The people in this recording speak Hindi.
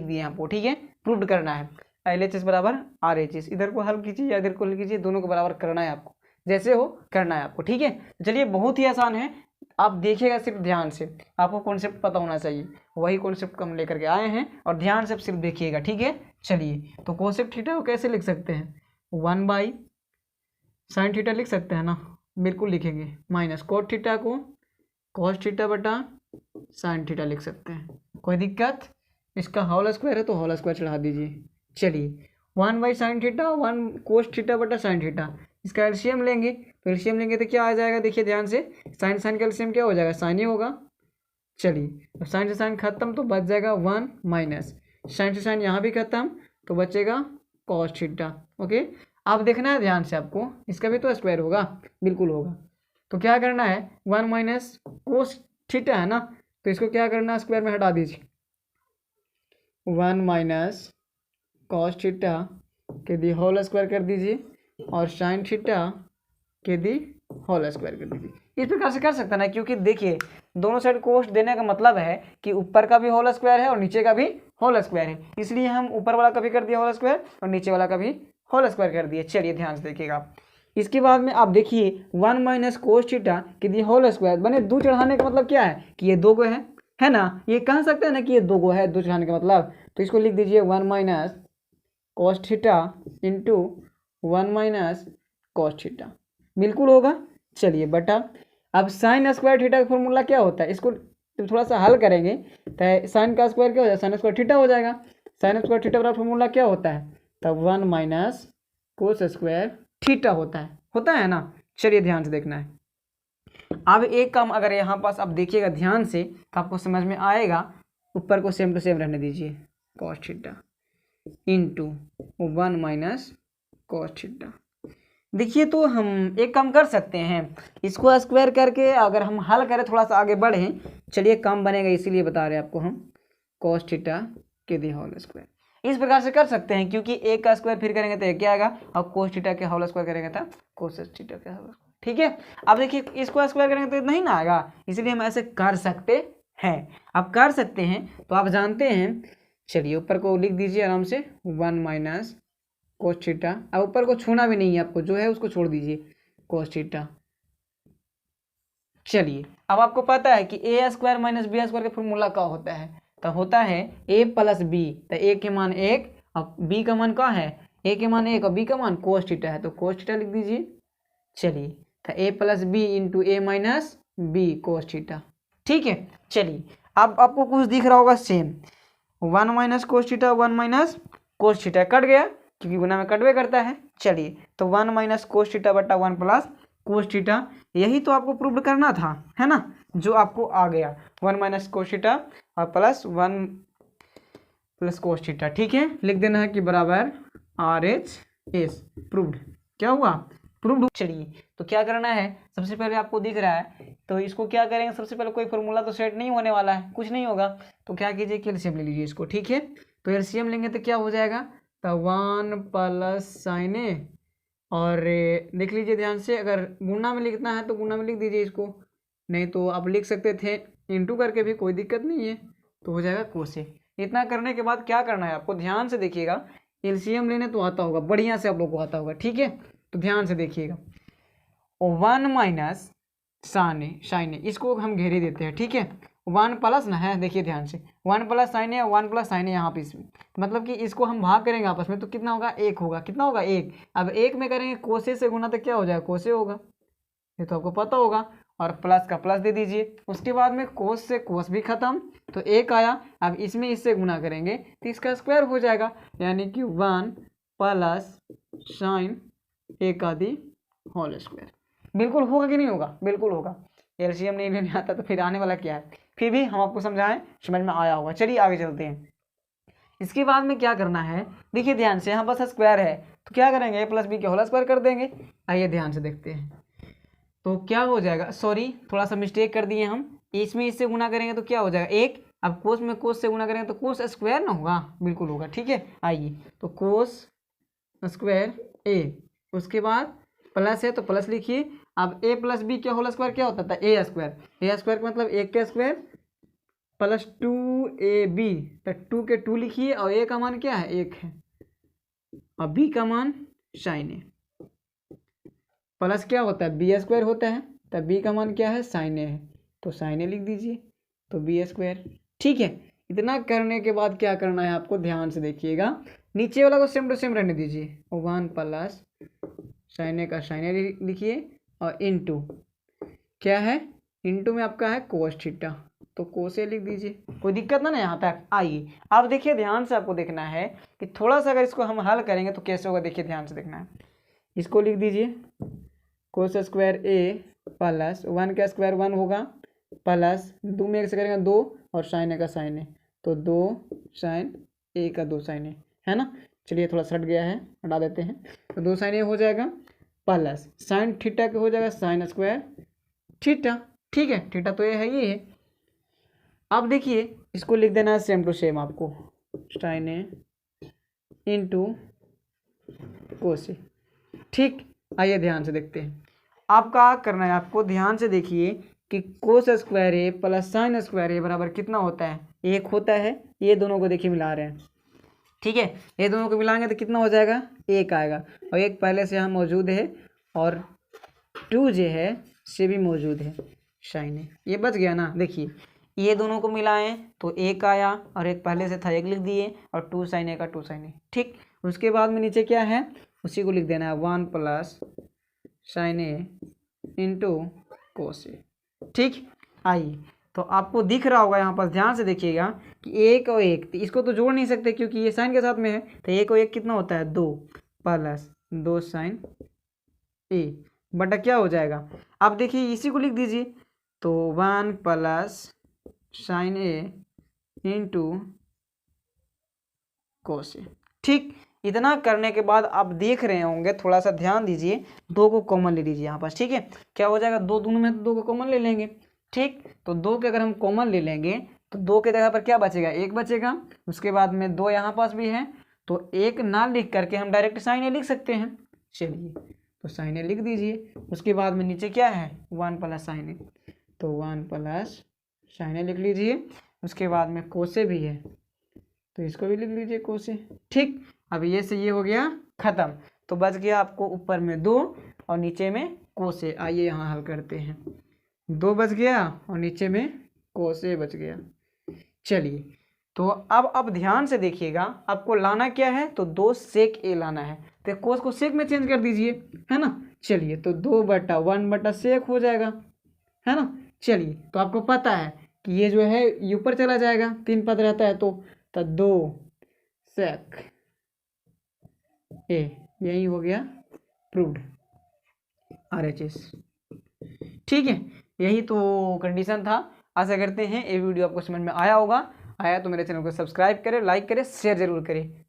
दिए आपको, ठीक है, प्रूव करना है। LHS बराबर RHS, इधर को हल कीजिए या इधर को हल कीजिए, दोनों को बराबर करना है आपको, जैसे हो करना है आपको, ठीक है। चलिए बहुत ही आसान है, आप देखिएगा सिर्फ ध्यान से, आपको कॉन्सेप्ट पता होना चाहिए, वही कॉन्सेप्ट हम लेकर के आए हैं और ध्यान से सिर्फ देखिएगा, ठीक है। चलिए तो कोसेक थीटा को कैसे लिख सकते हैं, 1/sin थीटा लिख सकते हैं ना, बिल्कुल लिखेंगे, माइनस कोट थीटा को cos थीटा बटा sin थीटा लिख सकते हैं, कोई दिक्कत। इसका होल स्क्वायर है तो होल स्क्वायर चढ़ा दीजिए। चलिए 1/sin थीटा 1 cos थीटा बटा sin थीटा, इसका एलसीएम लेंगे, तो एलसीएम लेंगे तो क्या आ जाएगा, देखिए ध्यान से, साइन साइन का एलसीएम क्या हो जाएगा, साइन ही होगा। चलिए अब साइन से साइन खत्म तो बच जाएगा 1 माइनस साइन से साइन यहाँ भी खत्म तो बचेगा cos थीटा। ओके, आप देखना है ध्यान से आपको, इसका भी तो स्क्वायर होगा, बिल्कुल होगा। तो क्या करना है, 1 माइनस कोस थीटा है ना, तो इसको क्या करना है, स्क्वायर में हटा दीजिए, 1 माइनस कॉस थीटा के दी होल स्क्वायर कर दीजिए और साइन थीटा के दी होल स्क्वायर कर दीजिए। इस प्रकार से कर सकता ना, क्योंकि देखिए दोनों साइड कोस देने का मतलब है कि ऊपर का भी होल स्क्वायर है और नीचे का भी होल स्क्वायर है, इसलिए हम ऊपर वाला का भी कर दिया होल स्क्वायर और नीचे वाला का भी होल स्क्वायर कर दिए। चलिए ध्यान से देखिएगा, इसके बाद में आप देखिए 1 माइनस कोस थीटा के दी होल स्क्वायर बने, दो चढ़ाने का मतलब क्या है कि ये दो गो है ना, ये कह सकते हैं ना कि ये दो गो है, दो चढ़ाने का मतलब, तो इसको लिख दीजिए 1 minus cos theta into 1 minus cos theta, बिल्कुल होगा। चलिए बटा, अब साइन स्क्वायर थीटा का फॉर्मूला क्या होता है, इसको थोड़ा सा हल करेंगे तो साइन का स्क्वायर क्या हो जाएगा, साइन स्क्वायर थीटा हो जाएगा, साइन स्क्वायर थीटा का फॉर्मूला क्या होता है, तब 1 माइनस कोस स्क्वायर थीटा होता है ना। चलिए ध्यान से देखना है, अब एक काम अगर यहाँ पास आप देखिएगा ध्यान से तो आपको समझ में आएगा, ऊपर को सेम टू सेम रहने दीजिए, cos theta into 1 minus cos theta. देखिए तो हम एक काम कर सकते हैं, इसको स्क्वायर करके अगर हम हल करें, थोड़ा सा आगे बढ़ें, चलिए काम बनेगा, इसीलिए बता रहे हैं आपको हम, कॉस थीटा के दी होल स्क्वायर इस प्रकार से कर सकते हैं, क्योंकि एक का स्क्वायर फिर करेंगे तो एक क्या आएगा, और कोस थीटा के होल स्क्वायर करेंगे तो कोस थीटा के होल स्क्वायर, ठीक है। अब देखिए इसको स्क्वायर करेंगे तो इतना ही ना आएगा, इसलिए हम ऐसे कर सकते हैं, आप कर सकते हैं तो आप जानते हैं। चलिए ऊपर को लिख दीजिए आराम से 1 माइनस कोस थीटा, अब ऊपर को छूना भी नहीं है आपको, जो है उसको छोड़ दीजिए, कोस थीटा। चलिए अब आपको पता है कि ए स्क्वायर माइनस बी स्क्वायर का फॉर्मूला क्या होता है, तो होता है ए प्लस बी, तो ए के मान 1 और बी का मान क्या है, ए के मान 1 और बी का मान कोस थीटा है, तो कोस थीटा लिख दीजिए। चलिए तो ए प्लस बी इंटू ए माइनस बी कोस थीटा, ठीक है। चलिए अब आपको कुछ दिख रहा होगा same, 1 minus cos theta 1 minus cos theta cut गया, क्योंकि गुना में कटवे करता है। चलिए तो 1 माइनस कोस थीटा बटा 1 प्लस कोस थीटा, यही तो आपको प्रूव करना था, है ना, जो आपको आ गया 1 माइनस कोस थीटा और प्लस 1 प्लस कोस थीटा, ठीक है, लिख देना है कि बराबर RHS, प्रूव्ड, क्या हुआ, प्रूव्ड। चलिए तो क्या करना है, सबसे पहले आपको दिख रहा है तो इसको क्या करेंगे, सबसे पहले कोई फॉर्मूला तो सेट नहीं होने वाला है, कुछ नहीं होगा, तो क्या कीजिए कि एलसीएम ले लीजिए इसको, ठीक है। तो एलसीएम लेंगे तो क्या हो जाएगा, तो 1 प्लस साइन ए, और देख लीजिए ध्यान से, अगर गुना में लिखना है तो गुना में लिख दीजिए इसको, नहीं तो आप लिख सकते थे इंटू करके भी, कोई दिक्कत नहीं है, तो हो जाएगा कोसे। इतना करने के बाद क्या करना है आपको, ध्यान से देखिएगा, एलसीएम लेने तो आता होगा, बढ़िया से आप लोग को आता होगा, ठीक है, तो ध्यान से देखिएगा, 1 माइनस साइन ए, इसको हम घेरे देते हैं, ठीक है, 1 प्लस ना है, देखिए ध्यान से, 1 प्लस साइन ए 1 प्लस साइन ए यहाँ पे, इसमें मतलब कि इसको हम भाग करेंगे आपस में तो कितना होगा, 1 होगा, कितना होगा 1, अब 1 में करेंगे कोसे से गुना तो क्या हो जाएगा, कोसे होगा, ये तो आपको पता होगा, और प्लस का प्लस दे दीजिए, उसके बाद में कोस से कोस भी खत्म तो 1 आया, अब इसमें इससे गुना करेंगे तो इसका स्क्वायर हो जाएगा, यानी कि 1 प्लस साइन ए का दी होल स्क्वायर, बिल्कुल होगा कि नहीं होगा, बिल्कुल होगा। एलसीएम नहीं लेने आता तो फिर आने वाला क्या है, फिर भी हम आपको समझाएं, समझ में आया होगा। चलिए आगे चलते हैं, इसके बाद में क्या करना है, देखिए ध्यान से, यहाँ बस स्क्वायर है तो क्या करेंगे, ए प्लस बी के होल स्क्वायर कर देंगे। आइए ध्यान से देखते हैं, तो क्या हो जाएगा, सॉरी थोड़ा सा मिस्टेक कर दिए हम, इसमें इससे गुना करेंगे तो क्या हो जाएगा 1, अब कोस में कोस से गुना करेंगे तो कोस स्क्वायर ना होगा, बिल्कुल होगा, ठीक है। आइए तो कोस स्क्वायर ए, उसके बाद प्लस है तो प्लस लिखिए, अब ए प्लस बी के होल स्क्वायर क्या होता था, ए स्क्वायर, ए स्क्वायर का मतलब 1 का स्क्वायर प्लस 2ab, तो 2 के 2 लिखिए और a का मान क्या है 1 है और b का मान साइन ए। प्लस क्या होता है बी स्क्वायर होता है, तब b का मान क्या है साइन ए है, तो साइन ए लिख दीजिए, तो बी स्क्वायर। ठीक है, इतना करने के बाद क्या करना है आपको, ध्यान से देखिएगा, नीचे वाला को सेम टू सेम रहने दीजिए, 1 प्लस साइन ए का साइन ए लिखिए और इनटू क्या है, इनटू में आपका है कोस थीटा, तो कोस ए लिख दीजिए। कोई दिक्कत ना यहाँ तक। आइए अब देखिए, ध्यान से आपको देखना है कि थोड़ा सा अगर इसको हम हल करेंगे तो कैसे होगा, देखिए ध्यान से देखना है। इसको लिख दीजिए कोस स्क्वायर ए प्लस 1 का स्क्वायर 1 होगा प्लस 2 में 1 से करेंगे 2 और साइन ए का साइन ए, तो 2 साइन ए का 2 साइन ए है ना। चलिए थोड़ा सट गया है, हटा देते हैं, तो 2 साइन ए हो जाएगा प्लस साइन थीटा का हो जाएगा साइन स्क्वायर थीटा। ठीक है, थीटा तो ये है, ये है। अब देखिए इसको लिख देना है सेम टू सेम आपको, साइन ए इंटू कोस ए। ठीक, आइए ध्यान से देखते हैं। आपका करना है, आपको ध्यान से देखिए कि कोस स्क्वायर ए प्लस साइन स्क्वायर ए बराबर कितना होता है, 1 होता है। ये दोनों को देखिए मिला रहे हैं, ठीक है, ये दोनों को मिलाएंगे तो कितना हो जाएगा 1 आएगा, और 1 पहले से यहाँ मौजूद है और 2 जो है से भी मौजूद है साइन ए, ये बच गया ना। देखिए ये दोनों को मिलाएं तो 1 आया और 1 पहले से था 1 लिख दिए और 2 साइन ए का 2 साइन ए। ठीक, उसके बाद में नीचे क्या है उसी को लिख देना है 1 प्लस साइन ए इंटू कोस ए। ठीक, आइए तो आपको दिख रहा होगा यहाँ पर, ध्यान से देखिएगा कि 1 और 1 इसको तो जोड़ नहीं सकते क्योंकि ये साइन के साथ में है, तो 1 और 1 कितना होता है 2 प्लस 2 साइन ए बटा क्या हो जाएगा। अब देखिए इसी को लिख दीजिए, तो 1 प्लस साइन ए इंटू कोस ए। ठीक, इतना करने के बाद आप देख रहे होंगे, थोड़ा सा ध्यान दीजिए, 2 को कॉमन ले लीजिए यहाँ पास। ठीक है, क्या हो जाएगा 2 दोनों में, तो 2 को कॉमन ले लेंगे। ठीक, तो 2 के अगर हम कॉमन ले लेंगे तो 2 के जगह पर क्या बचेगा 1 बचेगा, उसके बाद में 2 यहाँ पास भी है, तो 1 ना लिख करके हम डायरेक्ट साइन ए लिख सकते हैं। चलिए तो साइन ए लिख दीजिए, उसके बाद में नीचे क्या है 1 प्लस साइन ए, तो 1 प्लस साइन ए लिख लीजिए, उसके बाद में कोसे भी है तो इसको भी लिख लीजिए कोसे। ठीक, अब ये से ये हो गया खत्म, तो बच गया आपको ऊपर में 2 और नीचे में कोसे। आइए यहाँ हल करते हैं, 2 बच गया और नीचे में कोसे बच गया। चलिए तो अब ध्यान से देखिएगा, आपको लाना क्या है, तो 2 सेक ए लाना है, तो कोस को सेक में चेंज कर दीजिए, है ना। चलिए तो 2 बटा 1 बटा सेक हो जाएगा, है ना। चलिए तो आपको पता है कि ये जो है ऊपर चला जाएगा, 3 पद रहता है, तो 2 सेक ए, यही हो गया प्रूव्ड RHS। ठीक है, यही तो कंडीशन था। आशा करते हैं ये वीडियो आपको समझ में आया होगा। आया तो मेरे चैनल को सब्सक्राइब करें, लाइक करें, शेयर जरूर करें।